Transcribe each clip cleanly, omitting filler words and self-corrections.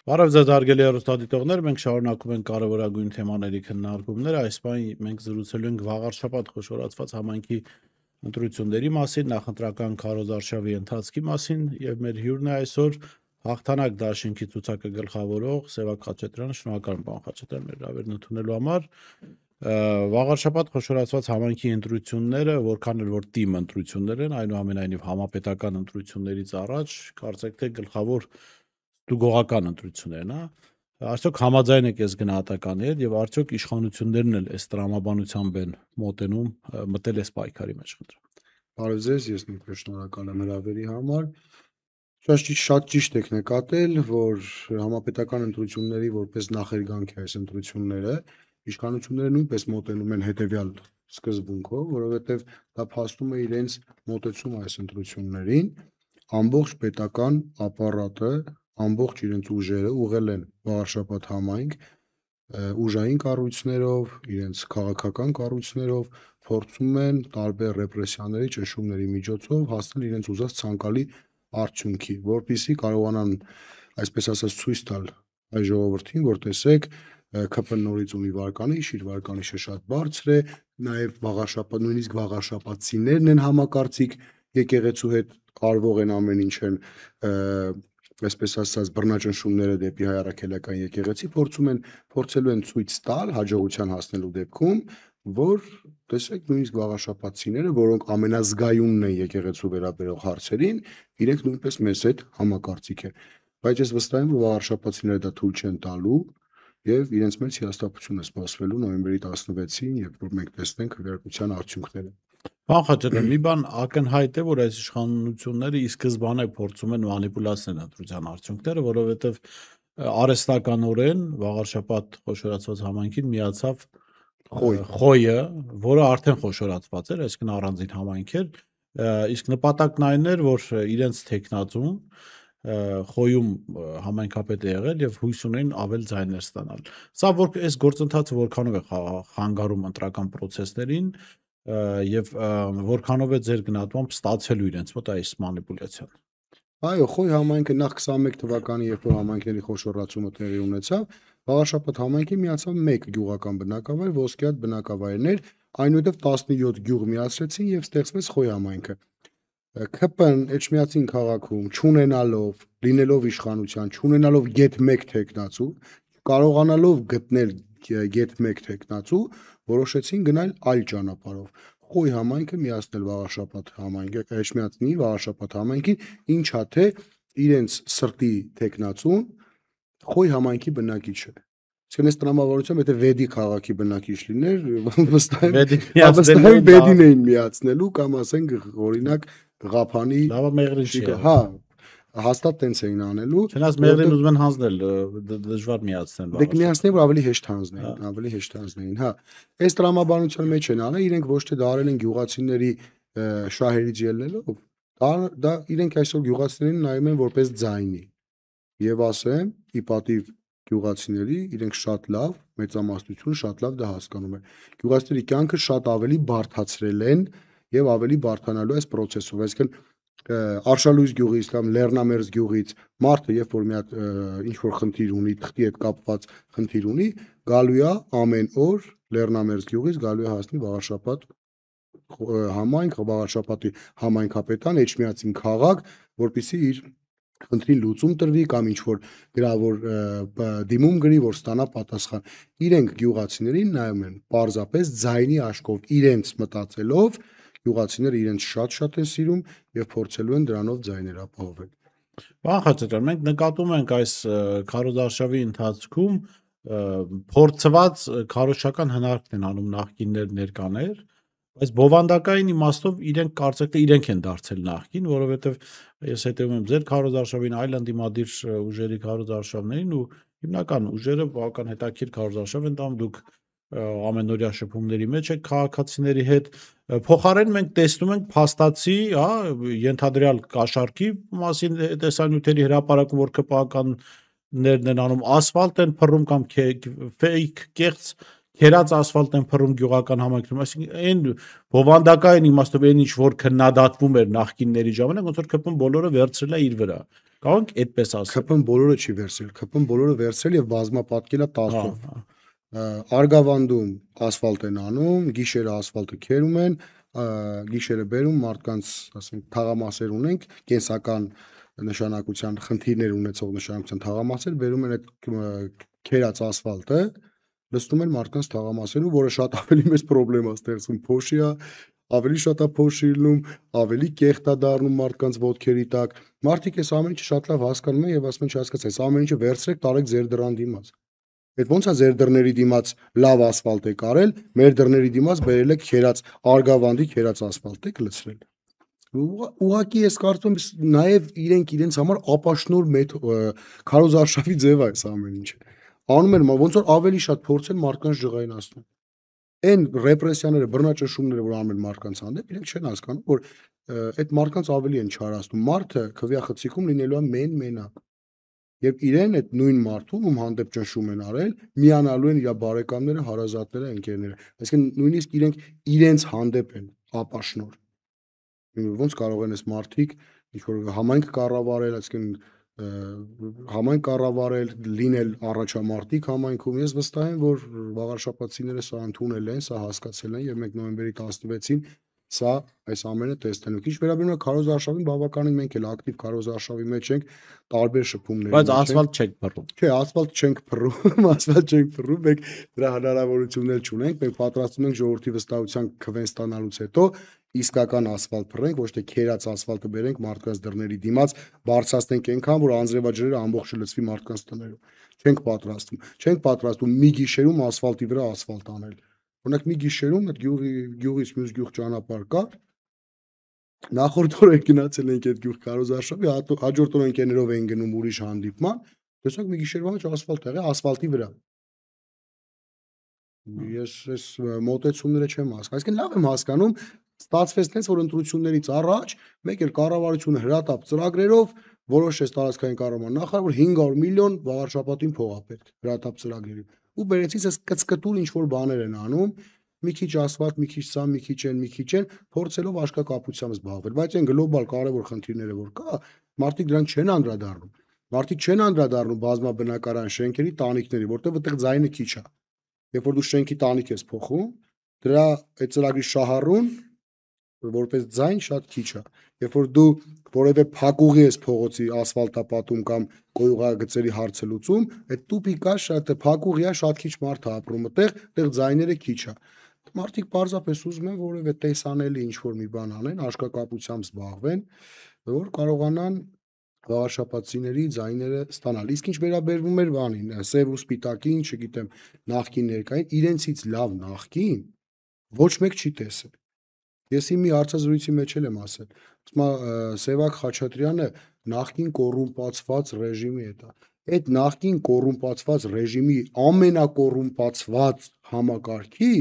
Բարև ձեզ հարգելի հեռուստադիտողներ, մենք շարունակում ենք կարևորագույն թեմաների քննարկումները, այս պահին մենք զրուցելու ենք վաղարշաբաթ խոշորացված համայնքի ընտրությունների մասին, նախընտրական քարոզարշավի ընթացքի մասին եւ մեր հյուրն է այսօր Հաղթանակ դաշինքի ցուցակը գլխավորող Սևակ Խաչատրյանը, շնորհակալ եմ պարոն Խաչատրյան մեր հրավերն ընդունելու համար։ Վաղարշաբաթ խոշորացված համայնքի ընտրությունները, որքան էլ որ թիմ ընտրություններ են, այնուամենայնիվ համապետական ընտրություններից առաջ, կարծեք թե գլխավոր ստուգողական ընտրություններն, արդյոք համաձայն եք այս գնահատականի հետ եւ արդյոք իշխանություններն էլ այս տրամաբանությամբ են մոտենում մտել այս պայքարի մեջ խնդրեմ։ Բարև ձեզ, ես նույնպես շնորհակալ եմ հրավերի համար։ Շատ ճիշտ եք նկատել, որ համապետական ընտրությունների որպես նախերգանք է այս ընտրությունները, իշխանությունները նույնպես մոտենում են հետեւյալ սկզբունքով, որովհետեւ դա փաստում է իրենց մոտեցումը այս ընտրություններին, ամբողջ պետական ապարատը, ամբողջ իրենց ուժերը ուղղել են Վաղարշաբաթ համայնք, ուժային կառույցներով, իրենց քաղաքական կառույցներով փորձում են տարբեր ռեպրեսիաների, ճնշումների միջոցով հասնել իրենց ուզած ցանկալի արդյունքի, որպեսզի կարողանան, այսպես ասած, ցույց տալ այ ժողովրդին, որ տեսեք, ԿՓ-ն նորից ունի վարկանիշ, իր վարկանիշը շատ բարձր է, նաև վաղարշաբաթ, նույնիսկ վաղարշաբաթցիներն են համակարծիք եկեղեցու հետ արվող են ամեն ինչ են, այսպես ասած, բռնաճնշումները դեպի հայ առաքելական եկեղեցի փորձելու են ցույց տալ հաջողության հասնելու դեպքում, որ տեսեք, նույնիսկ վաղարշաբաթցիները, որոնք ամենազգայունն են եկեղեցու վերաբերող հարցերին, իրենք նույնպես մեզ հետ համակարծիք են, բայց ես վստահ եմ, որ վաղարշաբաթցիները դա թույլ չեն տալու եւ իրենց մեծ հիասթափություն է սպասվելու նոյեմբերի 16-ին, երբ որ մենք տեսնենք քվեարկության արդյունքները։ Պարոն Խաչատրյան, մի բան ակնհայտ է, որ այս իշխանությունները ի սկզբանե փորձում են մանիպուլացնել ընտրության արդյունքները, որովհետեւ արհեստականորեն Վաղարշաբաթ խոշորացված համայնքին միացավ Խոյը, որը արդեն խոշորացված էր, այսինքն առանձին համայնք էր, իսկ նպատակն այն էր, որ իրենց տեխնացուն Խոյում համայնքապետ է եղել եւ հույս ունեն ավել ձայներ ստանալ։ Սա որ այս գործընթացը որքանով է խանգարում ընտրական process-ներին եւ որքանով է ձեր գնահատմամբ ստացելու իրենց մոտ այս մանիպուլյացիան։ Այո, Խոյ համայնքը նախ 21 թվականի, երբ որ համայնքների խոշորացումը տեղի ունեցավ, Վաղարշաբաթ համայնքի միացավ 1 գյուղական բնակավայր, Ոսկեհատ բնակավայրներ, այնուհետև 17 գյուղ միացրեցին եւ ստեղծվեց Խոյ համայնքը։ ԿՊ-ն Էջմիածին քաղաքում չունենալով, լինելով իշխանության, չունենալով գեթ 1 տեխնացու, կարողանալով գտնել գեթ 1 տեխնացու, որոշեցին գնալ այլ ճանապարհով։ Խոյ համայնքը միացնել Վաղարշաբաթ համայնքը, Էջմիածնի Վաղարշաբաթ համայնքին, ինչա թե իրենց սրտի տեխնացուն Խոյ համայնքի բնակիչ է։ Իսկ այս տրամաբանությամբ եթե Վեդի քաղաքի բնակիչ լիներ, վստահ եմ Վեդին էին միացնելու կամ ասենք օրինակ Ղափանի հա, հաստատ տենց էին անելու։ Չնայած Մեղրին ուզում են հանձնել, դժվար միացնել։ Դե միացնել, որ ավելի հեշտ հանձնեին, հա։ Այս տրամաբանության մեջ են արել, իրենք ոչ թե դա արել են գյուղացիների շահերից ելնելով, դա իրենք այսօր գյուղացիներին նայում են որպես ձայնի։ Եվ ասեմ, ի պատիվ գյուղացիների, իրենք շատ լավ, մեծամասնություն շատ լավ դա հասկանում են։ Գյուղացիների կյանքը շատ ավելի բարդացրել են եւ ավելի բարդանալու այս process-ով, այսինքն Արշալույս գյուղից կամ Լեռնամերձ գյուղից մարդը, երբ որ մի հատ ինչ որ խնդիր ունի, թղթի հետ կապված խնդիր ունի, գալու է ամեն օր Լեռնամերձ գյուղից գալու է հասնի Վաղարշաբաթ համայնք, Վաղարշաբաթի համայնքապետան Էջմիածին քաղաք, որպեսզի իր խնդրին լուծում տրվի կամ ինչ որ գրավոր դիմում գրի, որ ստանա պատասխան։ Իրենք գյուղացիներին նայում են պարզապես ձայնի աշկով, իրենց մտածելով, գյուղացիները իրենց շատ են սիրում եւ փորձելու են դրանով ձայներ ապահովել։ Պարոն Խաչատրյան, մենք նկատում ենք այս քարոզարշավի ընթացքում փորձված քարոզչական հնարքն են անում նախկիններ ներկաներ, բայց բովանդակային իմաստով իրենք կարծեք թե իրենք են դարձել նախկին, որովհետև ես հետևում եմ ձեր քարոզարշավին, այլ ընդդիմադիր ուժերի քարոզարշավներին ու հիմնական ուժերը բավական հետաքրքիր քարոզարշավ են տանում, դուք ամենօրյա շփումների մեջ եք քաղաքացիների հետ, փոխարեն մենք տեսնում ենք փաստացի, հա, ենթադրյալ կաշառքի մասին տեսանյութերի հրապարակում, որ ԿՊԱ-ականներն են անում, ասֆալտ են փռում կամ fake կեղծ քերած ասֆալտ են փռում գյուղական համայնքներում, այսինքն այն բովանդակային իմաստով այն ինչ որ քննադատվում էր նախկինների ժամանակ, ոնց որ ԿՊ-ն բոլորը վերցրել է իր վրա։ Կարող ենք այդպես ասել։ ԿՊ-ն բոլորը չի վերցրել, ԿՊ-ն բոլորը վերցրել եւ բազմապատկել է 10-ով։ Հա։ Արգավանդում ասֆալտ են անում, գիշերը ասֆալտը քերում են, գիշերը բերում մարդկանց, ասենք, թաղամասեր ունենք, կենսական նշանակության խնդիրներ ունեցող նշանակության թաղամասեր, բերում են այդ քերած ասֆալտը, լցնում են մարդկանց թաղամասերում, որը շատ ավելի մեծ խնդրեմ է ստեղծում, փոշի է, ավելի շատ է փոշի լինում, ավելի կեղտ է դառնում մարդկանց ոտքերի տակ։ Մարդիկ այս ամեն ինչը շատ լավ հասկանում են եւ ասում են չհասկացած, այս ամեն ինչը վերցրեք, տարեք ձեր դրան դիմաց։ Այդ ոնց է ձեր դռների դիմաց լավ ասֆալտ եք արել, մեր դռների դիմաց բերել եք քերած արգավանդի քերած ասֆալտ եք լցրել։ Ուղղակի ես կարծում եմ նաև իրենք իրենց համար ապաշնոր քարոզարշավի ձև է այս ամեն ինչը։ Անում են ոնց որ ավելի շատ փորձեն մարդկանց ջղայնացնել։ Այն ռեպրեսիաները, բռնաճնշումները, որ անում են մարդկանց հանդեպ, իրենք չեն հասկանում, որ այդ մարդկանց ավելի են չարացնում։ Մարդը քվեախցիկում լինելու է մենակ։ Եվ իրեն այդ նույն մարդուն, ում հանդեպ ճնշում են արել, միանալու են իր բարեկամները, հարազատները, ընկերները։ Այսինքն նույնիսկ իրենք իրենց հանդեպ են ապաշնոր։ Ոնց կարող են այս մարդիկ ինչ որ համայնք կառավարել, այսինքն համայնք կառավարել, լինել առաջամարտիկ համայնքում։ Ես վստահ եմ, որ վաղարշապատցիները սա ընդունել են, սա հասկացել են եւ մենք նոյեմբերի 16-ին սա այս ամենը տեսնելու։ Ինչ վերաբերում է քարոզարշավին, բավականին մենք էլ ակտիվ քարոզարշավի մեջ ենք, տարբեր շփումների Բայց ասֆալտ չեք փռում։ Չէ, ասֆալտ չենք փռում, ասֆալտ չենք փռում, մենք դրա հնարավորություններ չունենք, մենք պատրաստվում ենք ժողովրդի վստահության քվեն ստանալուց հետո իսկական ասֆալտ փռենք, ոչ թե քերած ասֆալտը բերենք մարդկանց դռների դիմաց, բարձրացնենք այնքան, որ անձրևաջրերը ամբողջը լցվի մարդկանց տներում։ Չենք պատրաստվում մի գիշերում ասֆալտի վրա ասֆալտ անել։ Օրինակ մի գիշերում այդ գյուղից մյուս գյուղ ճանապարհ կա, նախորդ օրը գնացել ենք այդ գյուղ քարոզարշավի, հաջորդ օրը ընկերներով էին գնում ուրիշ հանդիպման, տեսանք մի գիշերվա մեջ ասֆալտ եղել, ասֆալտի վրա։ Ես այս մոտեցումները չեմ հասկանում, այսինքն լավ եմ հասկանում, ստացվեց այնպես, որ ընտրություններից առաջ մեկ էլ կառավարությունը հրատապ ծրագրերով որոշեց տարածքային կառավարման նախարար, որ 500 միլիոն վաղարշապատին փող է պետք հրատապ ծրագրերի։ Ու բերեցից այս կծկտուր ինչ որ բաներ են անում, մի քիչ ասֆալտ, մի քիչ սա, մի քիչ են, փորձելով աշկակապությամբ զբաղվել, բայց այն գլոբալ կարևոր խնդիրները որ կա, մարդիկ դրան չեն անդրադառնում։ Մարդիկ չեն անդրադառնում բազմաբնակարան շենքերի տանիքների, որտեղ այդտեղ ձայնը քիչ է։ Երբ որ դու շենքի տանիք ես փոխում, դրա այդ ծրագրի շահառուն որպես ձայն շատ քիչ է։ Երբ որ դու որևէ փակուղի ես փողոցի ասֆալտապատում կամ կոյուղագծերի հարցը լուծում, այդ տուպիկա շատ փակուղի է, շատ քիչ մարդ է ապրում այդտեղ ձայները քիչ է։ Մարդիկ պարզապես ուզում են որևէ տեսանելի ինչ որ մի բան անեն, աշկակապությամբ զբաղվեն, որ կարողանան վաղարշապատցիների ձայները ստանալ։ Իսկ ինչ վերաբերվում էր բանին, սև ու սպիտակին, չգիտեմ, նախկին ներկային, իրենցից լավ նախկին ոչ մեկ չի տեսել։ Ես մի հարցազրույցի մեջ եմ ասել, Սևակ Խաչատրյանը նախկին կոռումպացված ռեժիմի հետ է։ Այդ նախկին կոռումպացված ռեժիմի ամենակոռումպացված համակարգի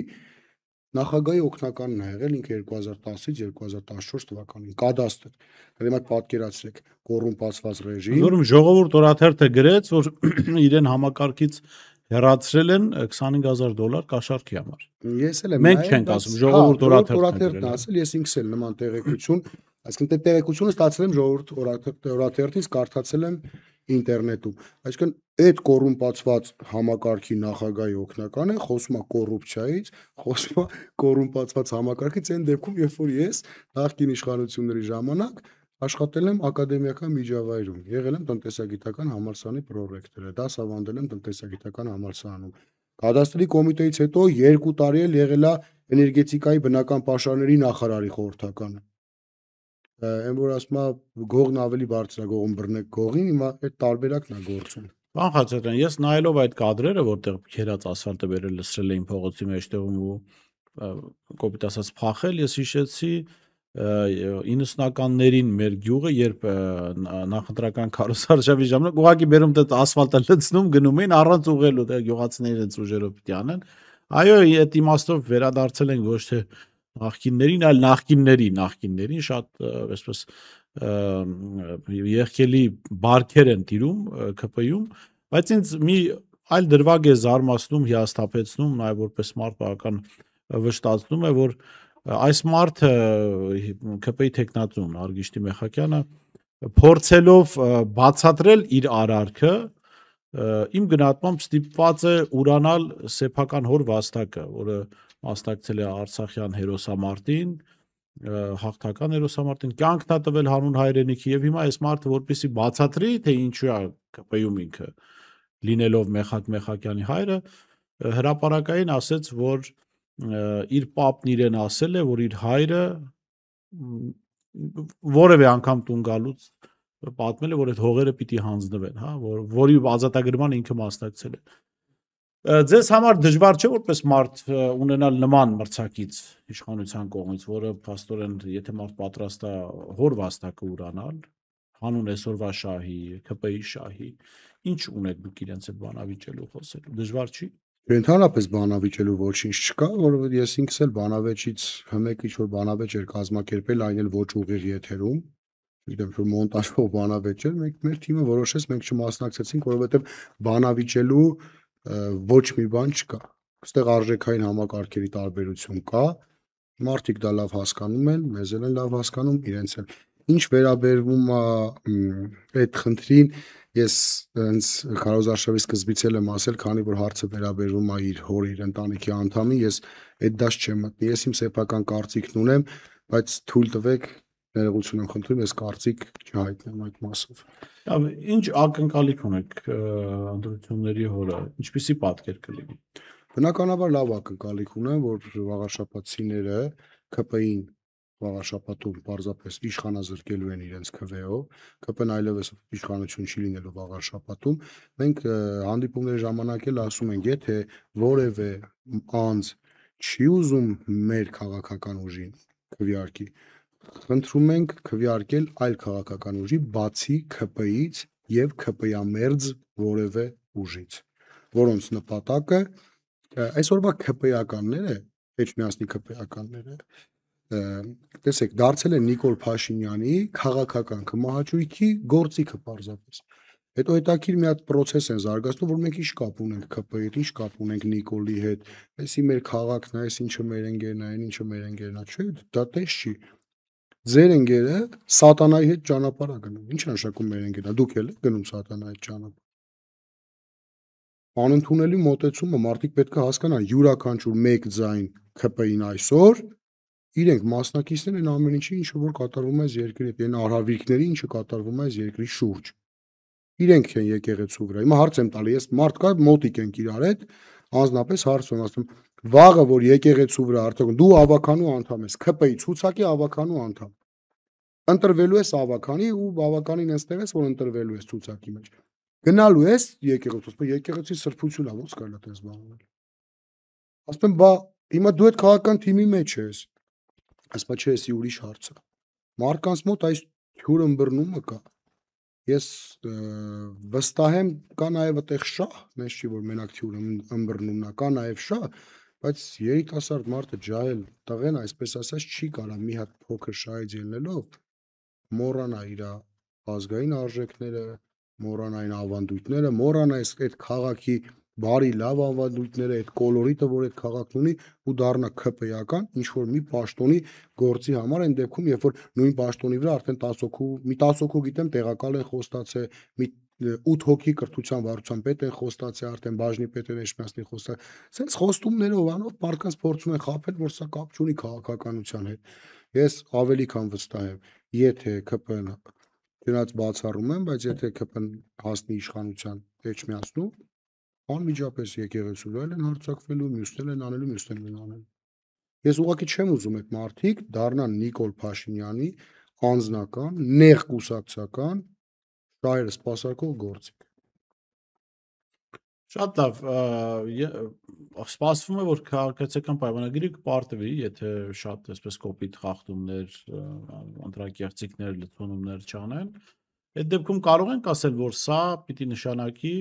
նախագահի օգնականն է եղել ինքը 2010-ից 2014 թվականին կադաստր։ Դեռ պատկերացրեք կոռումպացված ռեժիմ։ Որում ժողովուրդ օրաթերթը գրեց, որ իրեն համակարգից հեռացրել են $25000 կաշառքի համար։ Ես էլ եմ մենք չենք ասում, ժողովուրդ օրաթերթն ասել, ես ինքս էլ նման տեղեկություն, այսինքն այդ տեղեկությունը ստացել եմ ժողովուրդ օրաթերթից, կարդացել եմ ինտերնետում։ Այսինքն այդ կոռումպացված համակարգի նախագահի օգնականը խոսում է կոռուպցիայից, խոսում է կոռումպացված համակարգից այն դեպքում, երբ որ ես նախկին իշխանությունների ժամանակ աշխատել եմ ակադեմիական միջավայրում, եղել եմ տնտեսագիտական համալսարանի պրոռեկտորը, դասավանդել եմ տնտեսագիտական համալսարանում։ Կադաստրի կոմիտեից հետո 2 տարի էլ եղել է էներգետիկայի բնական պաշարների նախարարի խորհրդականը։ Այն որ ասում է գողն ավելի բարձր է գողում բռնեք գողին, հիմա այդ տարբերակն է գործում։ Պարոն Խաչատրյան, ես նայելով այդ կադրերը, որտեղ քերած ասֆալտը բերել լցրել էին փողոցի մեջտեղում ու կոպիտ ասած փախել, ես հիշեցի 90-ականներին մեր գյուղը, երբ նախընտրական քարոզարշավի ժամանակ ուղղակի բերում դե ասֆալտը լցնում գնում էին առանց ուղղելու, դե գյուղացիները այդ ուժերով պիտի անեն։ Այո, այդ իմաստով վերադարձել են ոչ թե նախկիններին, այլ նախկիններին շատ այսպես եղքելի բարքեր են տիրում ԿՊ-ում, բայց ինձ մի այլ դրվագ է զարմացնում, հիասթափեցնում, նաև որպես մարդ բավական վշտացնում է, որ այս մարդը ԿՊ-ի տեխնատուն Արգիշտի Մեխակյանը փորձելով բացատրել իր արարքը իմ գնահատմամբ ստիպված է ուրանալ սեփական հոր վաստակը, որը մասնակցել է Արցախյան հերոսամարտին, հաղթական հերոսամարտին, կյանքն է տվել հանուն հայրենիքի եւ հիմա այս մարդը որպեսզի բացատրի, թե ինչու է ԿՊ-ում ինքը լինելով Մեխակյանի հայրը, հրապարակային ասեց, որ իր պապն իրեն ասել է, որ իր հայրը որևէ անգամ տուն գալուց պատմել է, որ այդ հողերը պիտի հանձնվեն, հա, որի ազատագրման ինքը մասնակցել է։ Ձեզ համար դժվար չէ որպես մարդ ունենալ նման մրցակից իշխանության կողմից, որը փաստորեն, եթե մարդ պատրաստ է հոր վաստակը ուրանալ, հանուն այսօրվա շահի, ԿՊ-ի շահի, ինչ ունեք դուք իրենց հետ բանավիճելու խոսելու, դժվար չի։ Ընդհանրապես բանավիճելու ոչինչ չկա, որովհետեւ ես ինքս էլ բանավեճից մեկը ինչ-որ բանավեճ էր կազմակերպել, այն էլ ոչ ուղիղ եթերում, գիտեմ, որ մոնտաժով բանավեճ էր, մեր թիմը որոշեց մենք չմասնակցեցինք, որովհետեւ բանավիճելու ոչ մի բան չկա։ Այստեղ արժեքային համակարգերի տարբերություն կա, մարդիկ դա լավ հասկանում են, մեզ էլ են լավ հասկանում, իրենց էլ։ Ինչ վերաբերվում է այդ խնդրին, ես հենց քարոզարշավի սկզբից էլ եմ ասել, քանի որ հարցը վերաբերվում է իր հոր, իր ընտանիքի անդամին, ես այդ դաշտ չեմ մտնի, ես իմ սեփական կարծիքն ունեմ, բայց թույլ տվեք ներողություն եմ խնդրում, ես կարծիք չհայտնեմ այդ մասով։ Ինչ ակնկալիք ունեք ընտրությունների հորը, ինչպիսի պատկեր կլինի։ Բնականաբար լավ ակնկալիք ունեմ, որ վաղարշապատցիները ԿՊ-ին վաղարշապատում պարզապես իշխանազրկելու են իրենց քվեով, ԿՊ-ն այլևս իշխանություն չի լինելու վաղարշապատում։ Մենք հանդիպումների ժամանակ էլ ասում ենք, եթե որևէ անձ չի ուզում մեր քաղաքական ուժին քվեարկի, խնդրում ենք քվեարկել այլ քաղաքական ուժի, բացի ԿՊ-ից եւ ԿՊ-ամերձ որևէ ուժից, որոնց նպատակը այսօրվա ԿՊ-ականները, Էջմիածնի ԿՊ-ականները, տեսեք, դարձել են Նիկոլ Փաշինյանի քաղաքական կմահաճույքի գործիքը պարզապես։ Հետո հետաքրիր մի հատ process են զարգացնում, որ մենք ինչ կապ ունենք ԿՊ-ի հետ, ինչ կապ ունենք Նիկոլի հետ, այսի մեր քաղաքն է, այս ինչը մեր ընկերն է, այն ինչը մեր ընկերն է, չէ, դա տես չի։ Ձեր ընկերը սատանայի հետ ճանապարհ է գնում։ Ինչ նշանակում մեր ընկերն է, դուք էլ եք գնում սատանայի հետ ճանապարհ։ Անընդունելի մոտեցումը մարդիկ պետք է հասկանան, յուրաքանչյուր մեկ ձայն ԿՊ-ին այսօր իրենք մասնակիցներ են ամեն ինչի, ինչը որ կատարվում է այս երկրի հետ, այն արհավիրքների, ինչը կատարվում է այս երկրի շուրջ։ Իրենք են եկեղեցու վրա։ Հիմա հարց եմ տալի, ես մարդ կա մոտիկ ենք իրար հետ, անձնապես հարց եմ ասում, վաղը որ եկեղեցու վրա արդյոք դու ավականու անդամ ես, ԿՊ-ի ցուցակի ավականու անդամ։ Ընտրվելու ես ավականի ու ավականին այնտեղ ես, որ ընտրվելու ես ցուցակի մեջ։ Գնալու ես եկեղեցու, եկեղեցի սրբություն է, ոնց կարելի է այդպես բանել։ Ասում եմ, բա հիմա դու այդ քաղաքական թիմի մեջ ես։ Ասում չէ, էսի ուրիշ հարց է։ Մարկանց մոտ այս թյուր ըմբռնումը կա։ Ես վստահ եմ, կա նաև այդտեղ շահ, նես չի որ մենակ թյուր ըմբռնումն է, կա նաև շահ, բայց երիտասարդ մարդը ջահել տղեն, այսպես ասած, չի կարա մի հատ փոքր շահից ելնելով մոռանա իր ազգային արժեքները, մոռանա այն ավանդույթները, մոռանա այդ քաղաքի բարի լավ ավանդույթները, այդ կոլորիտը, որ այդ քաղաքն ունի ու դառնա ԿՊ-ական, ինչ որ մի պաշտոնի գործի համար այն դեպքում, երբ որ նույն պաշտոնի վրա արդեն 10 հոգու, մի 10 հոգու գիտեմ տեղակալ են խոստացել, մի 8 հոգի կրթության վարչության պետ են խոստացել, արդեն բաժնի պետեր Էջմիածնի խոստացել։ Սենց խոստումներով անով մարդկանց փորձում են խաբել, որ սա կապ չունի քաղաքականության հետ։ Ես ավելի քան վստահ եմ, եթե ԿՊ-ն դրանց բացառում եմ, բայց եթե ԿՊ-ն հասնի իշխանության Էջմիածնում, անմիջապես եկեղեցու վրա են հարձակվելու, մյուսներ են անելու, մյուսներ են անելու։ Ես ուղղակի չեմ ուզում այդ մարդիկ դառնան Նիկոլ Փաշինյանի անձնական, նեղ կուսակցական շահերը սպասարկող գործիք։ Շատ լավ, սպասվում է, որ քաղաքացիական պայմանագիրը կպարտվի, եթե շատ այսպես կոպիտ խախտումներ, ընտրակեղծիքներ, լցոնումներ չանեն։ Այդ դեպքում կարող ենք ասել, որ սա պիտի նշանակի,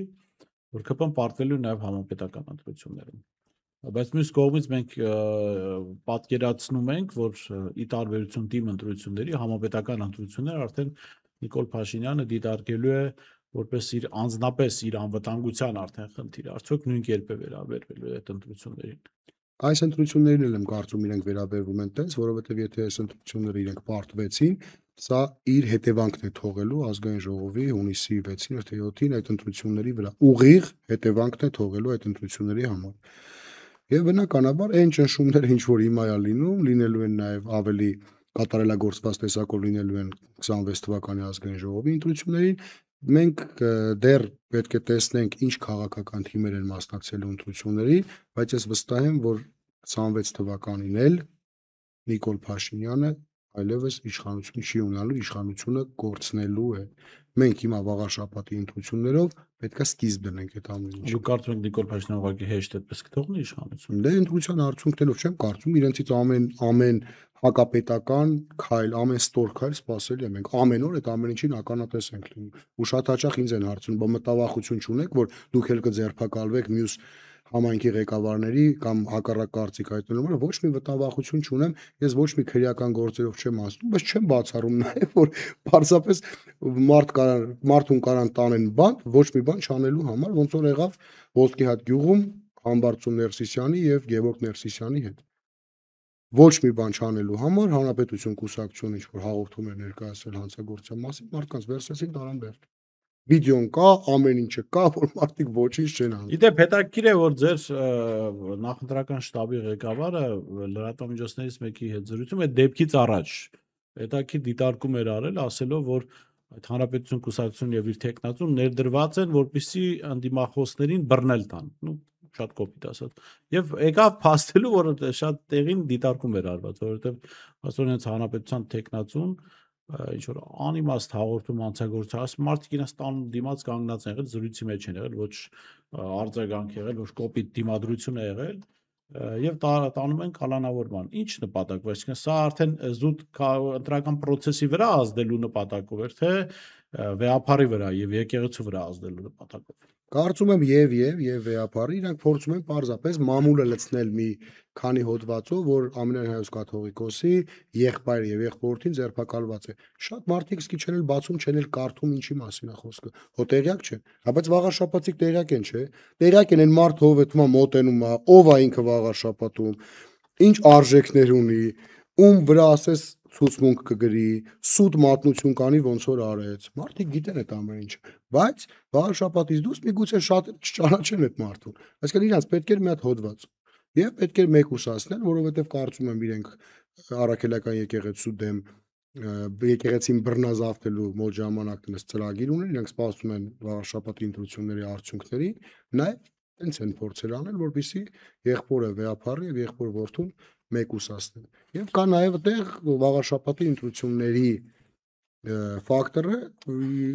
որ ԿՊ-ն պարտվելու նաև համապետական ընտրություններում։ Բայց մյուս կողմից մենք պատկերացնում ենք, որ ի տարբերություն թիմ ընտրությունների, համապետական ընտրությունները արդեն Նիկոլ Փաշինյանը դիտարկելու է որպես իր անձնապես իր անվտանգության արդեն խնդիր, արդյոք նույն կերպ է վերաբերվելու այդ ընտրություններին։ Այս ընտրություններին էլ եմ կարծում իրենք վերաբերվում են տենց, որովհետև եթե այս ընտրությունները իրենք պարտվեցին, սա իր հետևանքն է թողելու ազգային ժողովի հունիսի 6-ին թե 7-ին այդ ընտրությունների վրա։ Ուղիղ հետևանքն է թողելու այդ ընտրությունների համար։ Եվ բնականաբար այն ճնշումները, ինչ որ հիմա է լինելու են նաև ավելի կատարելագործված տեսակով լինելու են 26 թվականի ազգային ժողովի ընտրություններին, մենք դեռ պետք է տեսնենք ինչ քաղաքական թիմեր են մասնակցելու ընտրություններին, բայց ես վստահ եմ, որ 26 թվականին էլ Նիկոլ Փաշինյանը այլևս իշխանություն չի ունենալու, իշխանությունը կորցնելու է։ Մենք հիմա վաղ շաբաթի ընտրություններով պետք է սկիզբ դնենք այդ ամեն ինչը։ Դուք կարծում եք Նիկոլ Փաշինյանը ուղղակի հեշտ այդպես կթողնի իշխանությունը։ Դե ընտրության արդյունքներով չեմ կարծում, իրենցից ամեն հակապետական քայլ, ամեն ստոր քայլ սպասելի է։ Մենք ամեն օր այդ ամեն ինչին ականատես ենք լինում։ Ու շատ հաճախ ինձ են հարցնում, բա մտավախություն չունեք, որ դուք էլ կձերբակալվեք մյուս համայնքի ղեկավարների կամ հակառակ կարծիք հայտնելու համար, ոչ մի մտավախություն չունեմ, ես ոչ մի քրեական գործերով չեմ ասում, բայց չեմ բացառում նաև, որ պարզապես մարդուն կարան տանեն բան, ոչ մի բան չանելու համար, ոնց որ եղավ Ոսկի հատ գյուղում Համբարձում Ներսիսյանի եւ Գևորգ Ներսիսյանի հետ։ Ոչ մի բան չանելու համար Հանրապետություն կուսակցությունը ինչ որ հաղորդում էր ներկայացրել հանցագործության մասին, մարդկանց վերցրեցին տարան բերդ։ Վիդեոն կա, ամեն ինչը կա, որ մարդիկ ոչինչ չեն անում։ Իդեպ հետաքրքիր է, որ ձեր նախընտրական շտաբի ղեկավարը լրատվամիջոցներից մեկի հետ զրույցում է դեպքից առաջ հետաքրքիր դիտարկում էր արել, ասելով, որ այդ Հանրապետություն կուսակցությունն եւ իր տեխնացուն ներդրված են, որպեսզի անդիմախոսներին բռնել տան։ Շատ կոպիտ ասած։ Եվ եկավ փաստելու, որ շատ տեղին դիտարկում էր արված, որովհետեւ ասում են Հանրապետության տեխնացուն ինչ որ անիմաստ հաղորդում անցագործած, ասում մարդիկ իրենց տան դիմաց կանգնած են եղել, զրույցի մեջ են եղել, ոչ արձագանք եղել, ոչ կոպիտ դիմադրություն է եղել եւ տանում են կալանավորման։ Ինչ նպատակով, այսինքն սա արդեն զուտ ընտրական process-ի վրա ազդելու նպատակով էր, թե վեհապարի վրա եւ եկեղեցու վրա ազդելու նպատակով։ Կարծում եմ եւ վեհապարի իրանք փորձում են պարզապես մամուլը լցնել մի քանի հոդվածով, որ Ամենայն հայոց կաթողիկոսի եղբայրը եւ եղբորորդին ձերբակալված է։ Շատ մարդիկ սկի չեն էլ բացում, չեն էլ կարդում ինչի մասին է խոսքը։ Հո տեղյակ չեն։ Հա բայց վաղաշաբաթիկ տեղյակ են, չէ։ Տեղյակ են այն մարդը, ով էտմա մոտենում է, ով է ինքը վաղաշաբաթում, ինչ արժեքներ ունի, ում վրա ասես ցուցմունք կգրի, սուտ մատնություն կանի ոնց որ արեց։ Մարդիկ գիտեն այդ ամեն ինչը, բայց վաղաշաբաթից դուրս միգուցե շատ չճանաչեն այդ մարդուն։ Այսինքն իրանց պետք էր մի հատ հոդված եւ պետք էր մեկուսացնել, որովհետեւ կարծում եմ իրենք առաքելական եկեղեցու դեմ եկեղեցին բռնազավթելու մոտ ժամանակն էս ծրագիր ունեն, իրենք սպասում են վաղաշաբաթի ընտրությունների արդյունքների, նաեւ տենց են փորձել անել, որպեսզի եղբորը վեհապարի եւ եղբոր որդուն մեկուսացնեն։ Եվ կա նաև այդտեղ վաղաշաբաթի ընտրությունների ֆակտորը,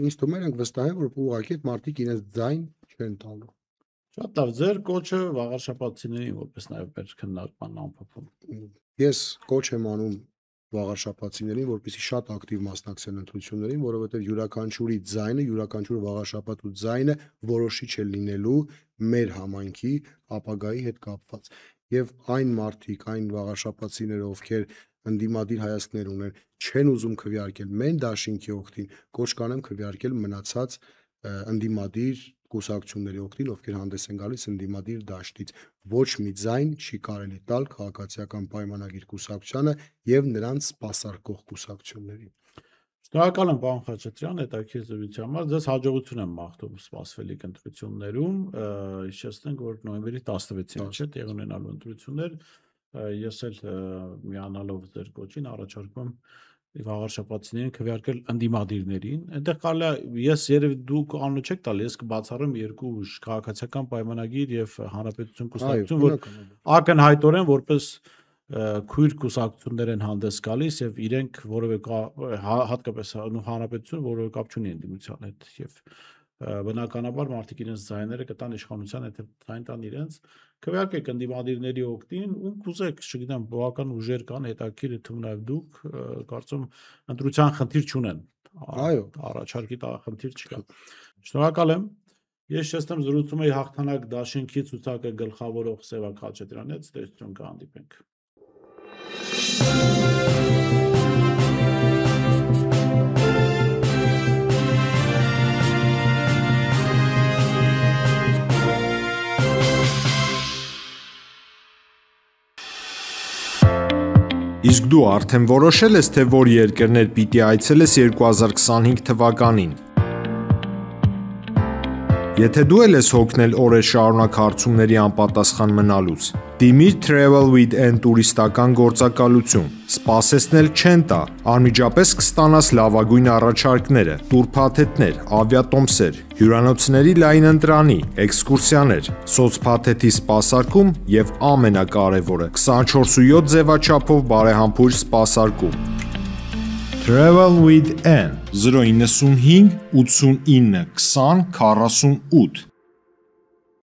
ինձ թվում է նրանք վստահ են, որ ուղղակի այդ մարդիկ իրենց ձայն չեն տալու։ Շատ լավ, ձեր կոչը վաղաշաբաթցիներին որպես նաև մեր քննարկման ամփոփում։ Ես կոչ եմ անում վաղաշաբաթցիներին, որպեսզի շատ ակտիվ մասնակցեն ընտրություններին, որովհետև յուրաքանչյուրի ձայնը, յուրաքանչյուր վաղաշաբաթու ձայնը որոշիչ է լինելու մեր համայնքի ապագայի հետ կապված։ Եվ այն մարդիկ, այն վաղաշաբաթցիները, ովքեր ընդդիմադիր հայացքներ ունեն, չեն ուզում քվեարկել մեն դաշինքի օգտին, կոչ կանեմ քվեարկել մնացած ընդդիմադիր կուսակցությունների օգտին, ովքեր հանդես են գալիս ընդդիմադիր դաշտից։ Ոչ մի ձայն չի կարելի տալ քաղաքացիական պայմանագիր կուսակցությանը եւ նրանց սպասարկող կուսակցություններին։ Շնորհակալ եմ, պարոն Խաչատրյան, հետաքրքիր զրույցի համար։ Ձեզ հաջողություն եմ մաղթում սպասվելիք ընտրություններում։ Հիշեցնենք, որ նոյեմբերի 16-ին չէ տեղի ունենալու ընտրություններ։ Ես էլ միանալով ձեր կոչին առաջարկում վաղաշաբաթցիներին քվեարկել ընդդիմադիրներին։ Այնտեղ կարելի է ես երևի դուք անունը չեք տալ, ես կբացառեմ երկու քաղաքացիական պայմանագիր եւ հանրապետություն կուսակցություն, որ ակնհայտորեն որպես քույր կուսակցություններ են հանդես գալիս եւ իրենք որևէ հատկապես հանրապետություն որևէ կապ չունի ընդդիմության հետ եւ բնականաբար մարդիկ իրենց ձայները կտան իշխանության հետ ձայն տան իրենց քվեարկեք ընդդիմադիրների օգտին ում կուզեք, չգիտեմ, բավական ուժեր կան, հետաքրքիր է թվում նաև դուք, կարծում ընտրության խնդիր չունեն։ Այո, առաջարկի խնդիր չկա։ Շնորհակալ եմ։ Ես շեշտեմ զրուցում էի հաղթանակ դաշինքի ցուցակը գլխավորող Սևակ Խաչատրյանի հետ, ստեղծություն կհանդիպենք։ Իսկ դու արդեն որոշել ես, թե որ երկրներ պիտի այցելես 2025 թվականին։ Եթե դու էլ ես հոգնել օրեր շարունակ հարցումների անպատասխան մնալուց, դիմիր Travel with N տուրիստական գործակալություն, սպասեցնել չեն տա, անմիջապես կստանաս լավագույն առաջարկները, տուրփաթեթներ, ավիատոմսեր, հյուրանոցների լայն ընտրանի, էքսկուրսիաներ, սոցփաթեթի սպասարկում եւ ամենակարևորը 24/7 ձևաչափով բարեհամբույր սպասարկում։ Travel with N 095 89 20 48